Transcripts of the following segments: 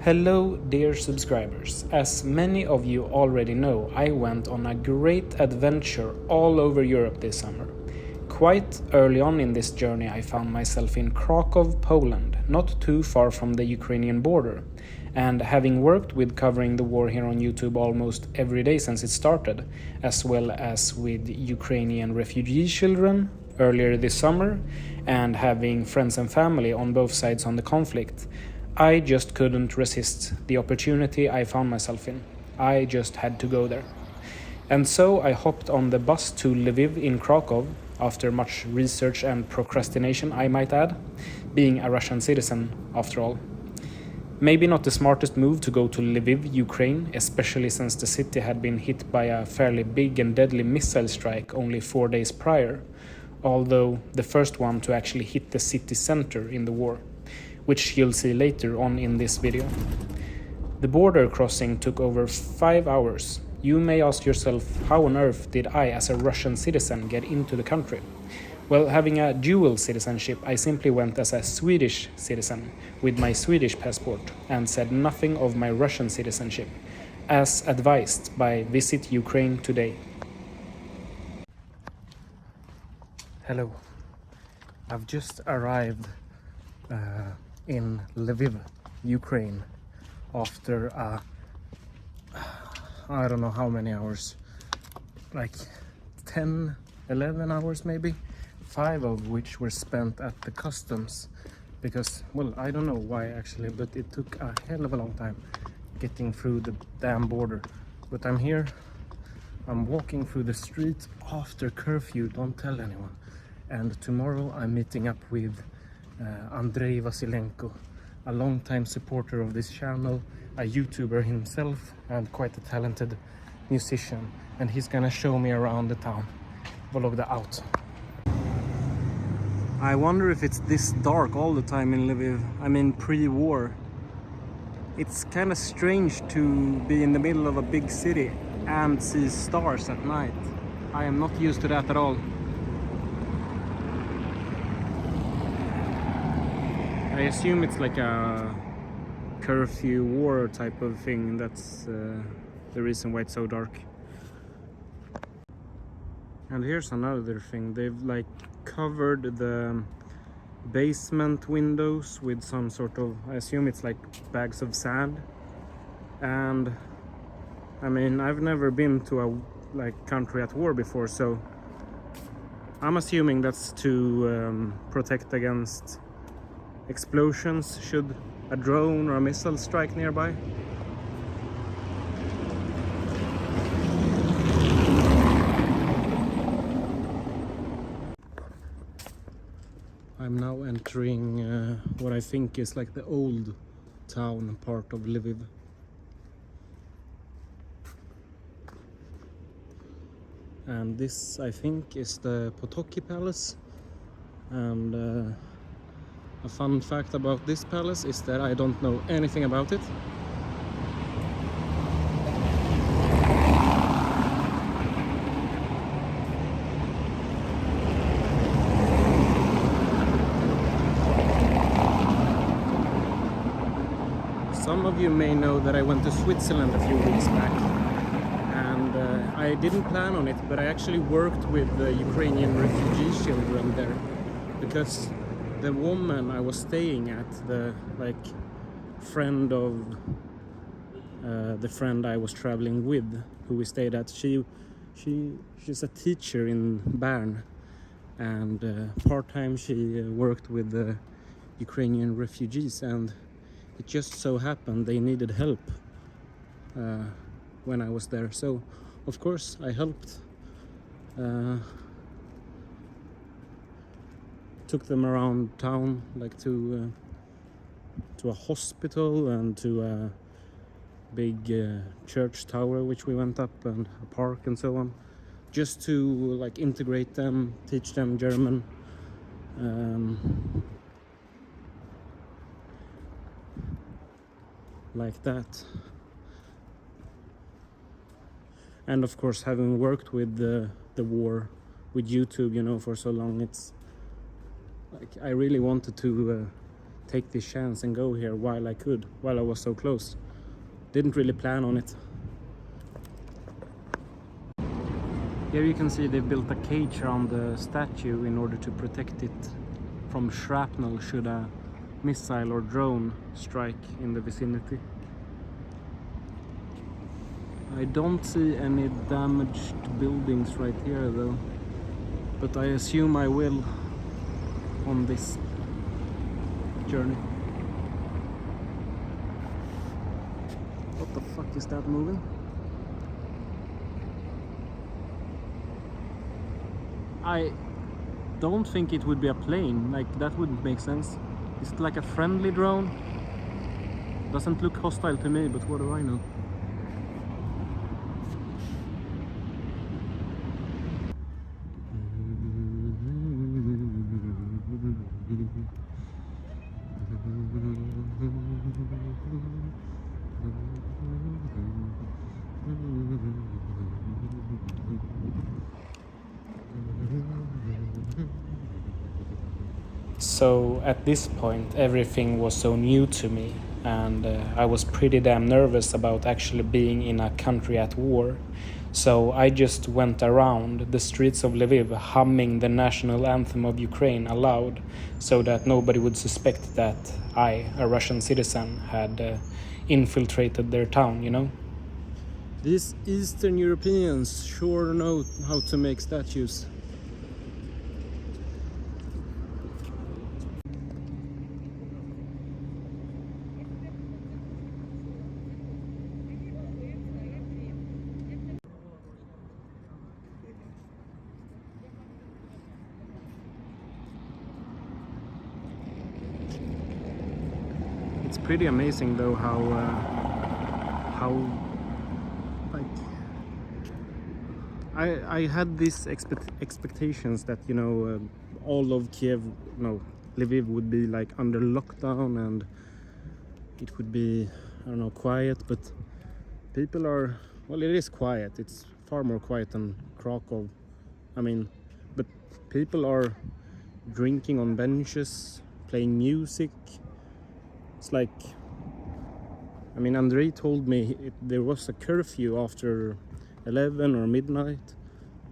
Hello dear subscribers, as many of you already know, I went on a great adventure all over Europe this summer. Quite early on in this journey I found myself in Krakow, Poland, not too far from the Ukrainian border. And having worked with covering the war here on YouTube almost every day since it started, as well as with Ukrainian refugee children earlier this summer, and having friends and family on both sides on the conflict, I just couldn't resist the opportunity I found myself in. I just had to go there. And so I hopped on the bus to Lviv in Krakow, after much research and procrastination I might add, being a Russian citizen after all. Maybe not the smartest move to go to Lviv, Ukraine, especially since the city had been hit by a fairly big and deadly missile strike only 4 days prior, although the first one to actually hit the city center in the war, which you'll see later on in this video. The border crossing took over 5 hours. You may ask yourself, how on earth did I as a Russian citizen get into the country? Well, having a dual citizenship, I simply went as a Swedish citizen with my Swedish passport and said nothing of my Russian citizenship, as advised by Visit Ukraine Today. Hello, I've just arrived in Lviv, Ukraine, after I don't know how many hours, like 10, 11 hours maybe, 5 of which were spent at the customs, because, well, I don't know why actually, but it took a hell of a long time getting through the damn border. But I'm here, I'm walking through the streets after curfew, don't tell anyone. And tomorrow I'm meeting up with Andriy Vasylenko, a long-time supporter of this channel, a YouTuber himself, and quite a talented musician. And he's gonna show me around the town. Vologda out. I wonder if it's this dark all the time in Lviv. I mean, pre-war. It's kind of strange to be in the middle of a big city and see stars at night. I am not used to that at all. I assume it's like a curfew war type of thing. That's the reason why it's so dark. And here's another thing. They've like covered the basement windows with some sort of, I assume it's like bags of sand. And I mean, I've never been to a country at war before, so I'm assuming that's to protect against explosions should a drone or a missile strike nearby. I'm now entering what I think is like the old town part of Lviv. And this, I think, is the Potocki Palace. And a fun fact about this palace is that I don't know anything about it. Some of you may know that I went to Switzerland a few weeks back, and I didn't plan on it, but I actually worked with the Ukrainian refugee children there, because the woman I was staying at, the friend of the friend I was traveling with, who we stayed at, she's a teacher in Bern, and part-time she worked with the Ukrainian refugees, and it just so happened they needed help when I was there, so of course I helped. Took them around town, like to a hospital and to a big church tower which we went up, and a park and so on, just to like integrate them, teach them German. Like that. And of course, having worked with the war with YouTube, you know, for so long, it's like I really wanted to take this chance and go here while I was so close. Didn't really plan on it. Here you can see they built a cage around the statue in order to protect it from shrapnel should a missile or drone strike in the vicinity. I don't see any damaged buildings right here though, but I assume I will on this journey. What the fuck is that moving? I don't think it would be a plane, like that wouldn't make sense. Is it like a friendly drone? Doesn't look hostile to me, but what do I know? So at this point everything was so new to me, and I was pretty damn nervous about actually being in a country at war. So I just went around the streets of Lviv humming the national anthem of Ukraine aloud, so that nobody would suspect that I, a Russian citizen, had infiltrated their town, you know? These Eastern Europeans sure know how to make statues. It's pretty amazing though how like I had these expectations that, you know, all of Kiev, no, Lviv would be like under lockdown and it would be, I don't know, quiet, but people are, well, it is quiet. It's far more quiet than Krakow. I mean, but people are drinking on benches, playing music. It's like, I mean, Andriy told me there was a curfew after 11 or midnight,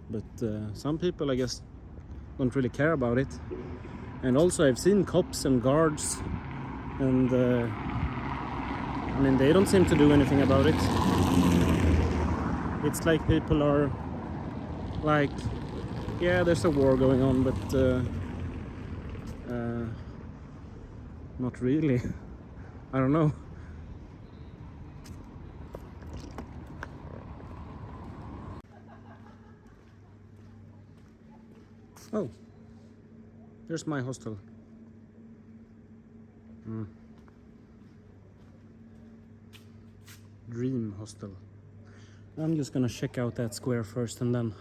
but some people, I guess, don't really care about it. And also I've seen cops and guards, and I mean, they don't seem to do anything about it. It's like people are like, yeah, there's a war going on, but not really. I don't know. Oh, there's my hostel. Dream hostel. I'm just gonna check out that square first, and then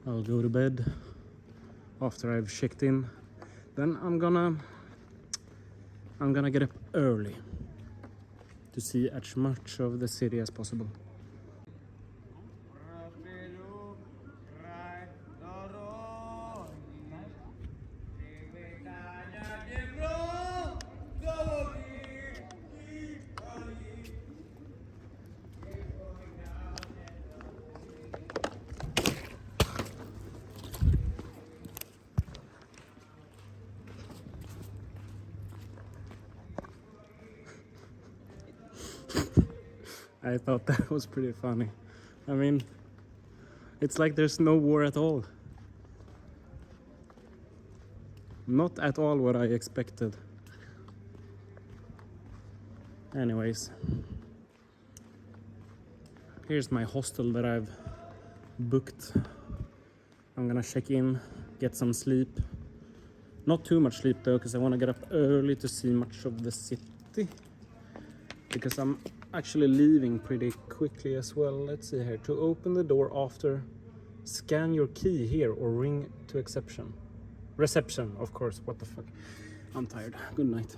I'll go to bed after I've checked in. Then I'm gonna get up early to see as much of the city as possible. I thought that was pretty funny. I mean, it's like there's no war at all. Not at all what I expected. Anyways, here's my hostel that I've booked. I'm gonna check in, get some sleep. Not too much sleep though, because I want to get up early to see much of the city. Because I'm actually leaving pretty quickly as well. Let's see here. To open the door after, scan your key here or ring to reception, of course. What the fuck. I'm tired. Good night.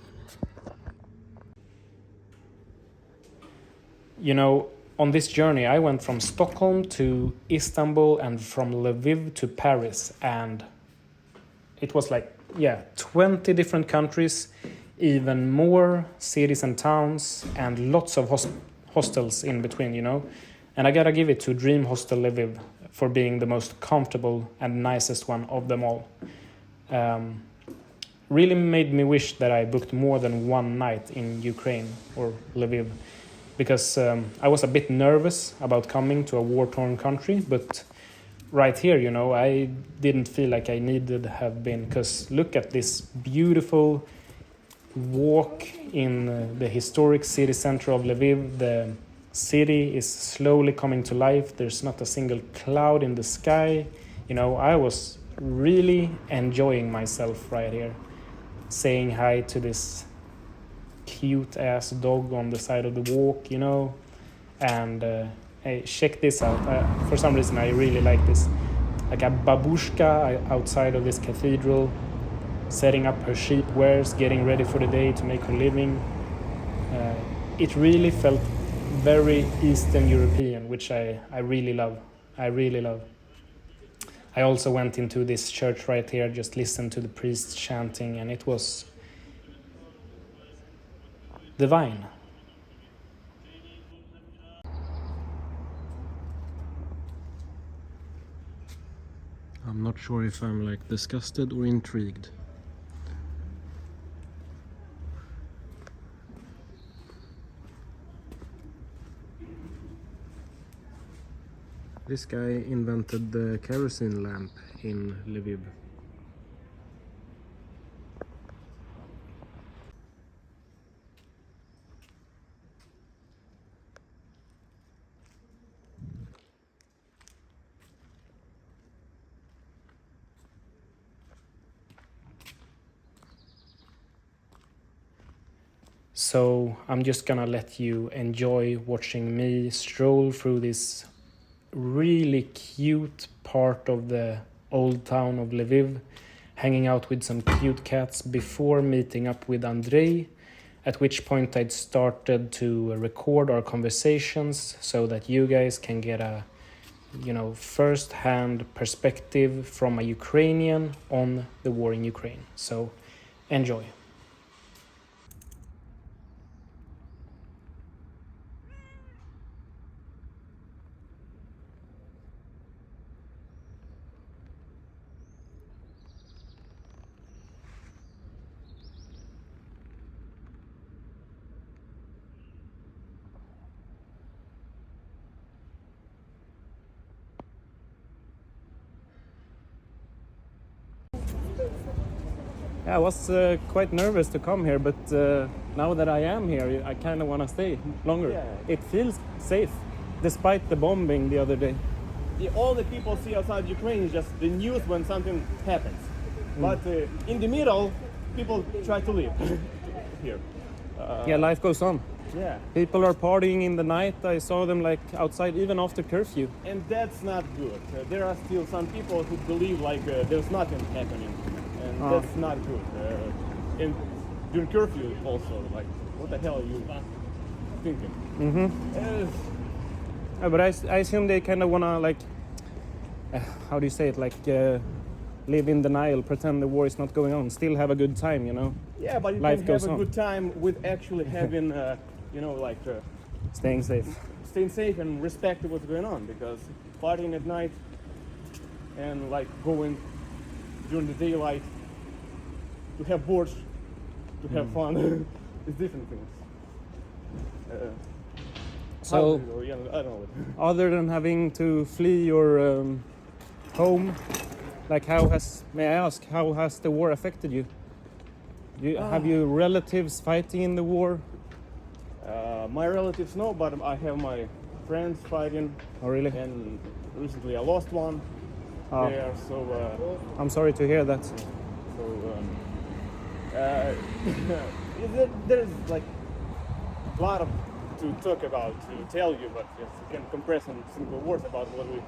You know, on this journey I went from Stockholm to Istanbul and from Lviv to Paris, and it was like, yeah, 20 different countries, even more cities and towns, and lots of hostels in between, you know. And I gotta give it to Dream Hostel Lviv for being the most comfortable and nicest one of them all. Really made me wish that I booked more than one night in Ukraine or Lviv, because I was a bit nervous about coming to a war-torn country, but right here, you know, I didn't feel like I needed to have been, because look at this beautiful walk in the historic city center of Lviv. The city is slowly coming to life. There's not a single cloud in the sky. You know, I was really enjoying myself right here, saying hi to this cute ass dog on the side of the walk, you know. And hey, check this out. For some reason I really like this. Like a babushka outside of this cathedral, setting up her sheep wares, getting ready for the day to make her living. It really felt very Eastern European, which I really love. I really love. I also went into this church right here, just listened to the priests chanting, and it was divine. I'm not sure if I'm like disgusted or intrigued. This guy invented the kerosene lamp in Lviv. So I'm just gonna let you enjoy watching me stroll through this really cute part of the old town of Lviv, hanging out with some cute cats before meeting up with Andriy, at which point I'd started to record our conversations so that you guys can get a, you know, first-hand perspective from a Ukrainian on the war in Ukraine. So enjoy. Yeah, I was quite nervous to come here, but now that I am here, I kind of want to stay longer. Yeah. It feels safe, despite the bombing the other day. All the people see outside Ukraine is just the news when something happens. But in the middle, people try to live here. Yeah, life goes on. Yeah. People are partying in the night. I saw them like outside even after curfew. And that's not good. There are still some people who believe like there's nothing happening. And that's not good. And during curfew also, like, what the hell are you thinking? But I assume they kind of want to, like, how do you say it, like live in denial, pretend the war is not going on, still have a good time, you know? Yeah, but you Life can goes have a on. good time with actually having, you know, like Staying safe. staying safe and respect what's going on, because partying at night and like going during the daylight to have boards, to have fun, is different things. So, yeah, I don't know. other than having to flee your home, like may I ask, how has the war affected you? Have you relatives fighting in the war? My relatives know, but I have my friends fighting. Oh, really? And recently I lost one there, so I'm sorry to hear that. there's like a lot of to talk about, to tell you, but just can compress in simple words about what we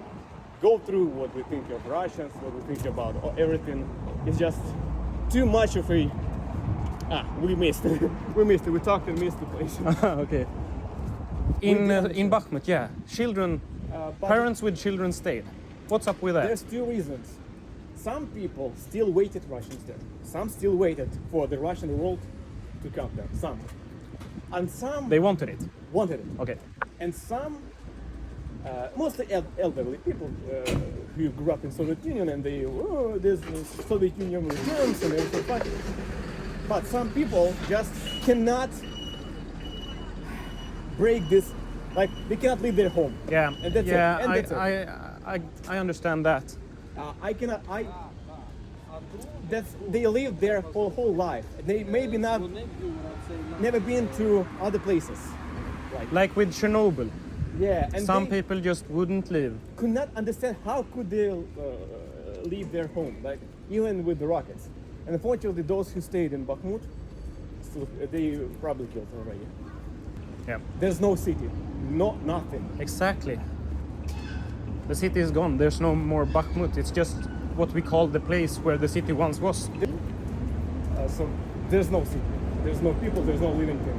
go through, what we think of Russians, what we think about everything. It's just too much of a we missed it. We talked and missed the place. Okay. In Bakhmut, yeah, children, parents with children stayed. What's up with that? There's two reasons. Some people still waited Russians there. Some still waited for the Russian world to come there. Some, and some They wanted it. wanted it, Okay. and some, mostly elderly people who grew up in Soviet Union, and they this Soviet Union returns and everything. But some people just cannot break this, like they cannot leave their home. Yeah. And that's yeah. it. And that's it. I understand that. I cannot. That's they live there for whole life. They maybe not never been to other places. Like with Chernobyl, Yeah, and some they people just wouldn't live. could not understand how could they leave their home, like even with the rockets. And unfortunately, those who stayed in Bakhmut, still, they probably killed already. Yeah. There's no city, nothing. Exactly. The city is gone. There's no more Bakhmut. It's just what we call the place where the city once was. So there's no city, there's no people, there's no living thing.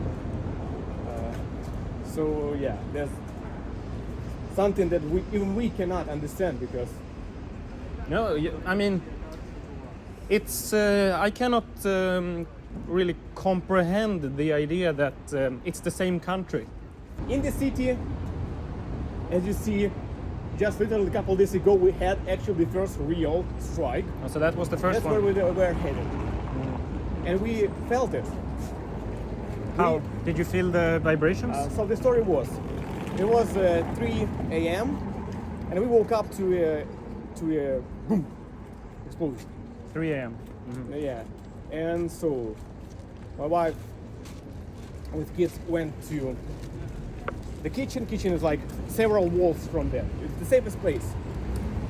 So yeah, there's something that even we cannot understand because No, I mean, it's I cannot really comprehend the idea that it's the same country. in the city, as you see, just literally a couple days ago, we had actually the first real strike. So that was the first That's one. where we were headed, and we felt it. How did you feel the vibrations? So the story was, it was 3 a.m. and we woke up to a boom explosion. 3 a.m. Yeah, and so my wife with kids went to the kitchen. Kitchen is like several walls from there. It's the safest place.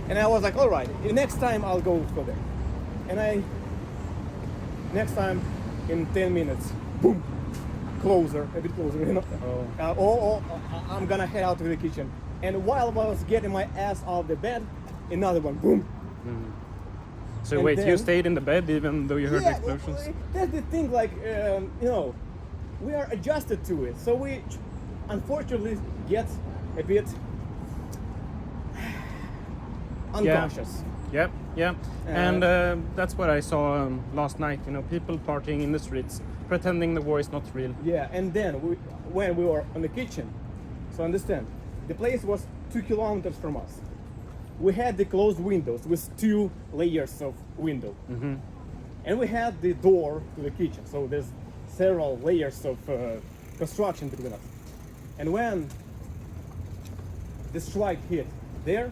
And I was like, all right, next time I'll go for there. And next time in 10 minutes, boom, closer, a bit closer, you know. I'm gonna head out to the kitchen. And while I was getting my ass out of the bed, another one, boom. So and wait, then- you stayed in the bed even though you heard Yeah, explosions? well, that's the thing, like, we are adjusted to it. So we unfortunately get a bit unconscious. Yeah. And that's what I saw last night. You know, people partying in the streets, pretending the war is not real. Yeah, and then when we were in the kitchen, so understand, the place was 2 kilometers from us. We had the closed windows with 2 layers of window. And we had the door to the kitchen, so there's several layers of construction between us. And when the strike hit there,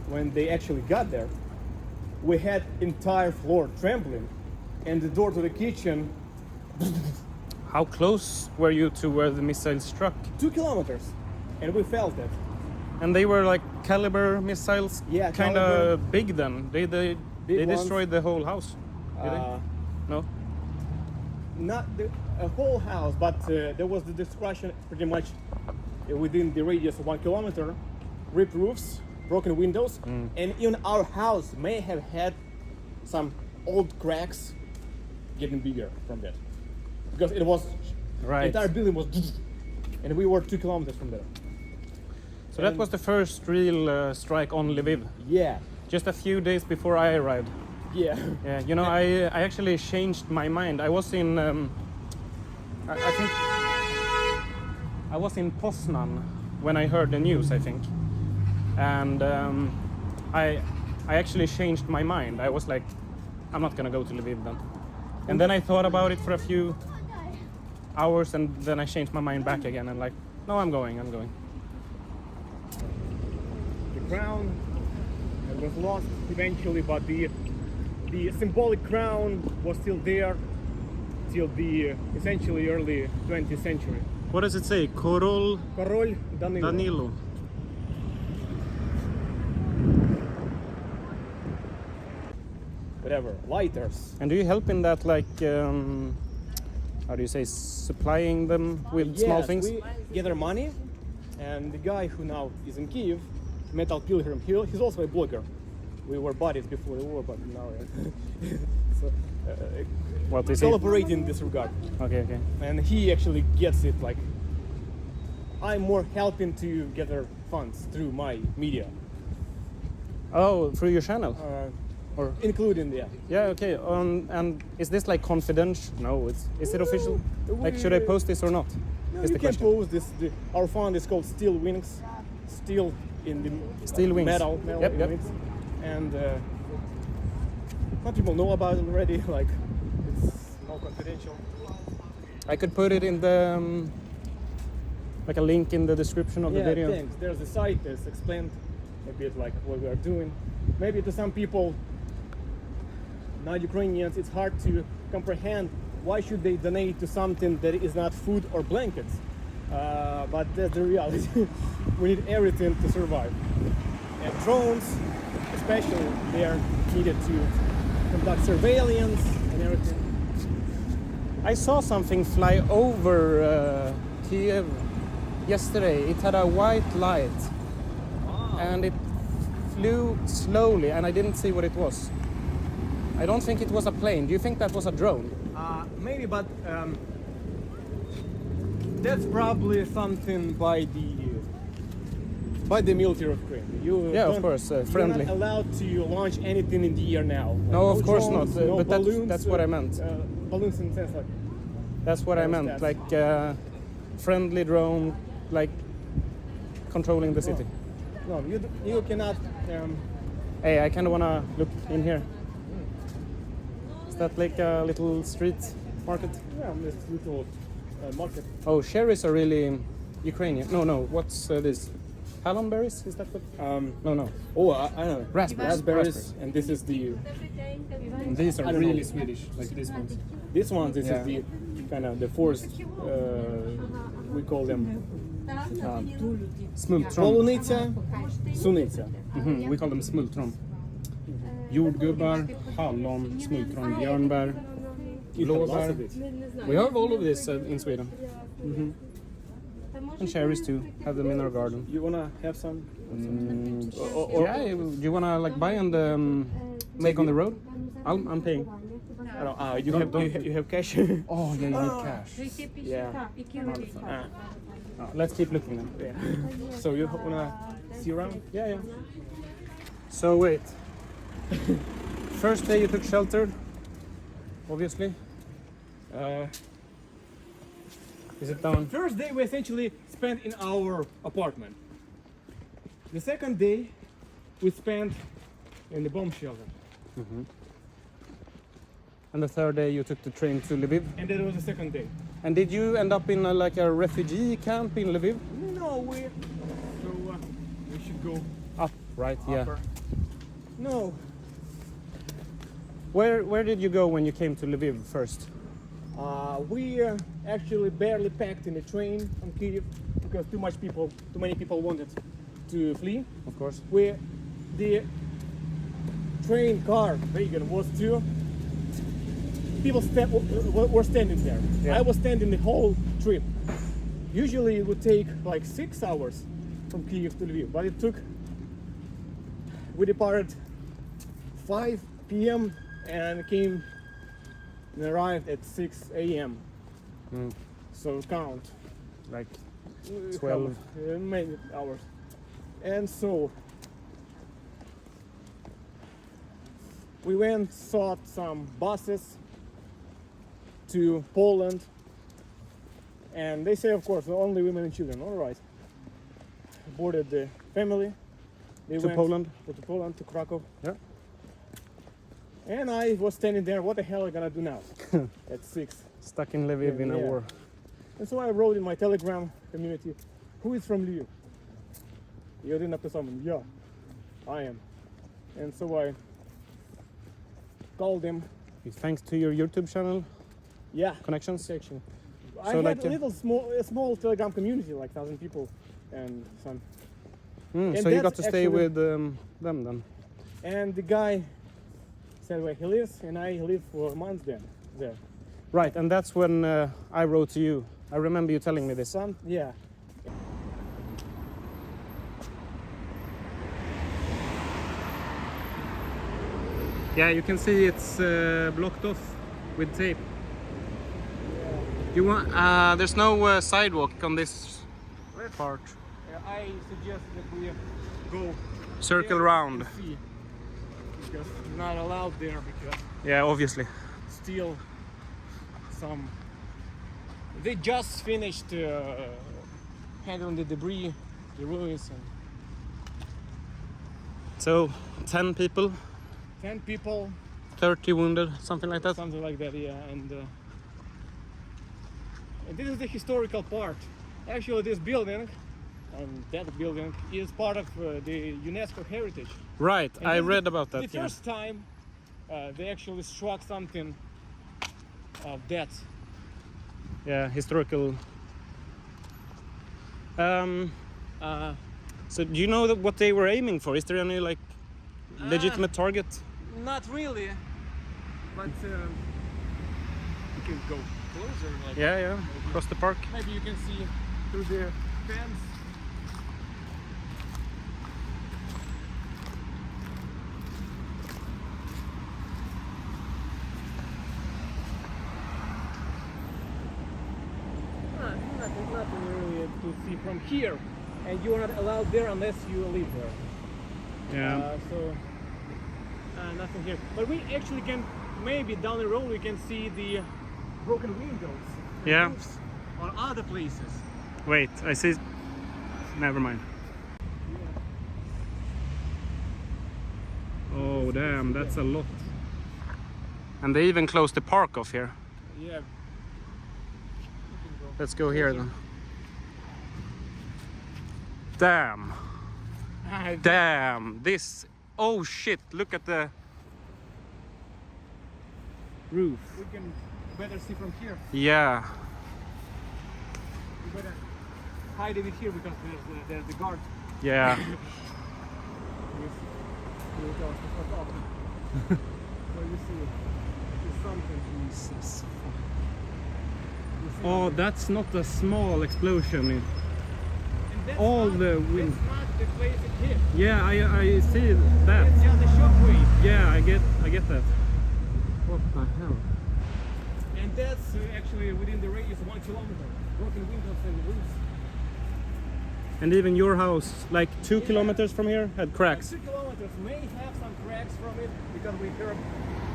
when they actually got there, we had entire floor trembling, and the door to the kitchen, How close were you to where the missile struck? 2 kilometers, and we felt it. And they were like caliber missiles, Yeah, kind caliber. of big then. They Big ones. destroyed the whole house. Did they? No. Not a whole house, but there was the destruction pretty much within the radius of 1 kilometer, ripped roofs, broken windows, and even our house may have had some old cracks getting bigger from that. Because it was, Right. the entire building was, and we were 2 kilometers from there. So that was the first real strike on Lviv. Yeah, Just a few days before I arrived. yeah. Yeah, you know, I actually changed my mind. I was in, I think, I was in Poznan when I heard the news, I think. And I actually changed my mind. I was like, I'm not gonna go to Lviv then. And then I thought about it for a few hours, and then I changed my mind back again and like, no, I'm going. The crown was lost eventually, but the symbolic crown was still there till the essentially early 20th century. What does it say? Korol Король Данило. Danilo. Whatever, lighters. And do you help in that, like, how do you say, supplying them with small Yes, things? we gather money, and the guy who now is in Kiev, Metal Pilgrim, he's also a blogger. We were buddies before the war, but now so, What is it? collaborate in this regard. Okay. And he actually gets it, like, I'm more helping to gather funds through my media. Oh, through your channel? Or including yeah, okay. And is this like confidential? No, is it official? Like, should I post this or not? No, Is you the can question. post this. Our fund is called Steel Wings. Steel in the Steel wings. metal Yep, in yep. it. And some people know about it already. Like, it's more confidential. I could put it in the like a link in the description of the video. Thanks. There's a site that's explained a bit like what we are doing. Maybe to some people, not Ukrainians, it's hard to comprehend why should they donate to something that is not food or blankets. But that's the reality. We need everything to survive. And drones, especially, they are needed to conduct surveillance and everything. I saw something fly over Kiev yesterday. It had a white light, and it flew slowly, and I didn't see what it was. I don't think it was a plane. Do you think that was a drone? Maybe, but that's probably something by the military of Ukraine. Yeah, of course, friendly. You're not allowed to launch anything in the air now. Like No, of course drones, not. No But balloons, that's what I meant. Balloons in the sense like. That's what I meant. That's- Like friendly drone, like controlling the city. No, you cannot. Hey, I kind of wanna look in here. Is that like a little street market? This little market. Oh, cherries are really Ukrainian. No. What's this? Halon berries? Is that what? No. Oh, I know. Raspberries. And this is the. And these I are don't really know. Swedish, like these ones. This one. This Yeah. is the kind of the forest. We call them Smultron. Polunitsa, Sunica. We call them smultron. Jordgubbar, hallon, smultron, björnbär, blåbär. We have all of this in Sweden. And cherries too. Have them in our garden. You wanna have some? Yeah, you wanna like buy and make on the road? I'm paying. I don't, you have cash. Oh, yeah, you need cash. Yeah. Let's keep looking then. Yeah. So you wanna see around? Yeah. So wait. First day you took shelter, obviously. Is it down? First day we essentially spent in our apartment. The second day we spent in the bomb shelter. And the third day you took the train to Lviv. And that was the second day. And did you end up in like a refugee camp in Lviv? No, we should go Up, right? Yeah. upper. No, Where did you go when you came to Lviv first? we actually barely packed in the train from Kyiv because too many people wanted to flee. Of course. The train car wagon was too. People were standing there. Yeah. I was standing the whole trip. Usually it would take like 6 hours from Kyiv to Lviv, but it took. We departed 5 p.m. and came and arrived at 6 a.m. So count Like 12 12. many hours. And so we went, sought some buses to Poland, and they say, of course, only women and children. All right. Boarded the family. They To went Poland? to Poland, to Krakow. Yeah. And I was standing there. What the hell am I gonna do now? At 6. Stuck in Lviv in a Yeah. war. And so I wrote in my Telegram community, who is from Lviv? І один написав мені, я. I am. And so I called them. Thanks to your YouTube channel Yeah. connections. Section. I So had like, a small Telegram community, like 1,000 people, and some. And So you got that's to stay actually- with them then. And the guy said where he lives, and I lived for months there. Right, and that's when I wrote to you. I remember you telling me this. Yeah. Yeah, you can see it's blocked off with tape. You want? There's no sidewalk on this part. I suggest that we go Circle there round. and see. because not allowed there because Yeah, obviously. still some. They just finished handling the debris, the ruins, and So 10 people, 10 people, 30 wounded, something like that. something like that. Yeah, and this is the historical part. Actually, this building. That building is part of the UNESCO heritage. Right, And I this is read about that. The Yeah. first time they actually struck something of that. Yeah, historical. So do you know what they were aiming for? Is there any like legitimate target? Not really, but you can go closer. Like Yeah, across the park. maybe you can see through the fence. There's nothing really to see from here, and you are not allowed there unless you live there. Yeah. So nothing here. But we actually can, maybe down the road we can see the broken windows and Yeah. roofs on other places. Wait, I see. Never mind. Oh damn, that's a lot. And they even closed the park off here. Yeah. Let's go here then. Damn. Damn. This. Oh shit, look at the roof. We can better see from here. Yeah. We better hide a bit here because there's the guard. Yeah. He will tell us to fuck off. So you see, there's something. Jesus. You see Oh, something. that's not a small explosion. And that's all not, the wind. That's not the place it hit. Yeah, I see that. It's just a shockwave. Yeah, I get that. What the hell? And that's actually within the radius of 1 kilometer. Broken windows and roofs. And even your house, like 2 Yeah. kilometers from here, had cracks. 2 kilometers may have some cracks from it because we heard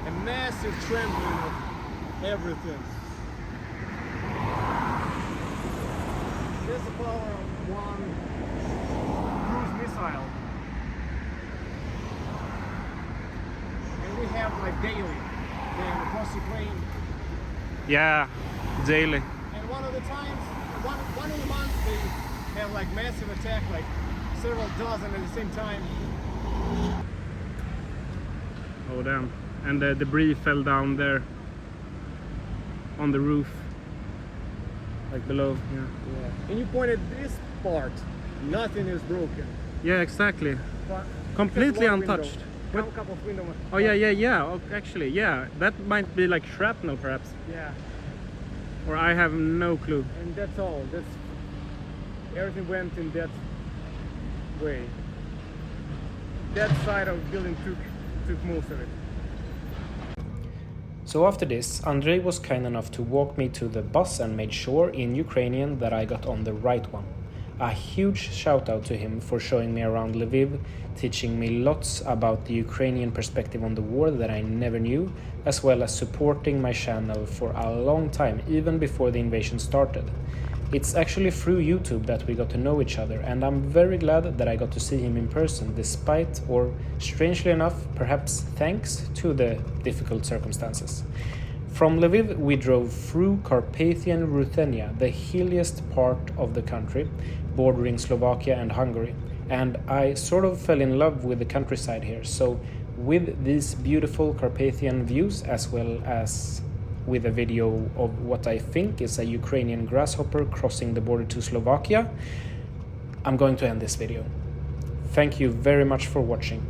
a massive trembling of everything. There's the power of one cruise missile. And we have like daily across Ukraine. Yeah, daily. And one of the times, one in a month, they have like massive attack, like several dozen at the same time. Oh damn. And the debris fell down there on the roof. Like below, yeah. And you pointed this part, nothing is broken. Yeah, exactly. But Completely just one untouched. Window. Couple of windows. Oh yeah. Oh, actually, yeah. That might be like shrapnel perhaps. Yeah. Or I have no clue. And that's all. That's everything went in that way. That side of the building took most of it. So after this, Andriy was kind enough to walk me to the bus and made sure in Ukrainian that I got on the right one. A huge shout out to him for showing me around Lviv, teaching me lots about the Ukrainian perspective on the war that I never knew, as well as supporting my channel for a long time, even before the invasion started. It's actually through YouTube that we got to know each other, and I'm very glad that I got to see him in person, despite, or strangely enough, perhaps thanks to the difficult circumstances. From Lviv, we drove through Carpathian Ruthenia, the hilliest part of the country, bordering Slovakia and Hungary, and I sort of fell in love with the countryside here. So with these beautiful Carpathian views, as well as with a video of what I think is a Ukrainian grasshopper crossing the border to Slovakia, I'm going to end this video. Thank you very much for watching.